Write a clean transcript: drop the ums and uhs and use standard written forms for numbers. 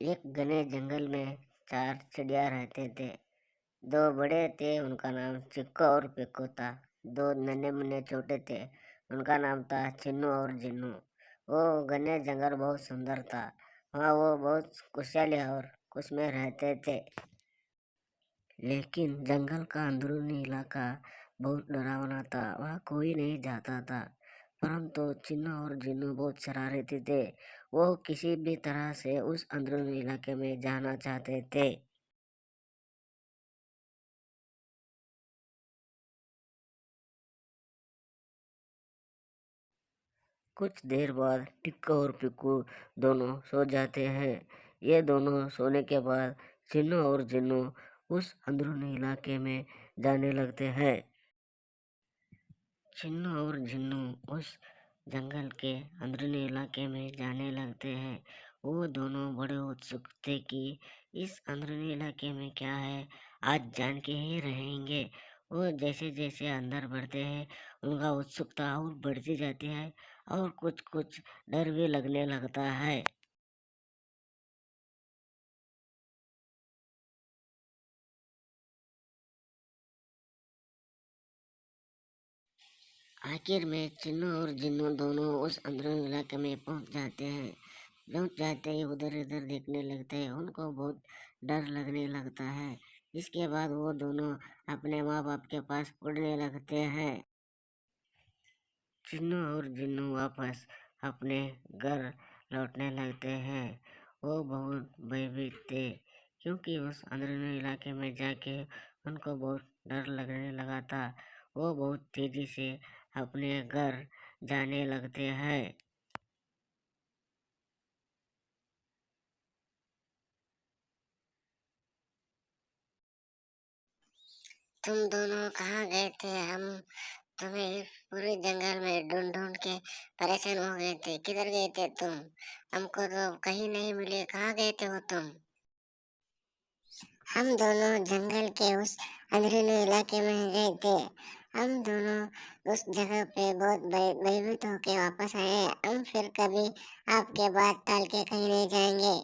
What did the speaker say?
एक घने जंगल में चार चिड़िया रहते थे। दो बड़े थे, उनका नाम चिक्को और पिक्कू था। दो नन्हे मुन्ने छोटे थे, उनका नाम था चिन्नू और जिन्नू। वो घने जंगल बहुत सुंदर था। वहाँ वो बहुत खुशहाली और खुश में रहते थे। लेकिन जंगल का अंदरूनी इलाका बहुत डरावना था, वहाँ कोई नहीं जाता था। परंतु चिन्नू और जिन्नू बहुत शरारती थे। वो किसी भी तरह से उस अंदरूनी इलाके में जाना चाहते थे। कुछ देर बाद टिक्का और पिक्कू दोनों सो जाते हैं। ये दोनों सोने के बाद चिन्नू और जिन्नू उस अंदरूनी इलाके में जाने लगते हैं। चिन्नू और जिन्नू उस जंगल के अंदरूनी इलाके में जाने लगते हैं। वो दोनों बड़े उत्सुक थे कि इस अंदरूनी इलाके में क्या है, आज जान के ही रहेंगे। वो जैसे जैसे अंदर बढ़ते हैं, उनका उत्सुकता और बढ़ती जाती है और कुछ कुछ डर भी लगने लगता है। आखिर में चिन्नू और जिन्नू दोनों उस अंदरूनी इलाके में पहुंच जाते हैं। पहुंच जाते ही उधर इधर देखने लगते हैं, उनको बहुत डर लगने लगता है। इसके बाद वो दोनों अपने माँ बाप के पास उड़ने लगते हैं। चिन्नू और जिन्नू वापस अपने घर लौटने लगते हैं। वो बहुत भयभीत थे, क्योंकि उस अंदरूनी इलाके में जाके उनको बहुत डर लगने लगा था। वो बहुत तेजी से अपने घर जाने लगते हैं। तुम दोनों कहाँ गए थे? हम तुम्हें पूरे जंगल में ढूंढ ढूंढ के परेशान हो गए थे। किधर गए थे तुम? हमको तो कहीं नहीं मिले। कहाँ गए थे वो तुम? हम दोनों जंगल के उस अंदरूनी इलाके में गए थे। हम दोनों उस जगह पे बहुत भयभीत होके वापस आए। हम फिर कभी आपके बात टाल के कहीं नहीं जाएंगे।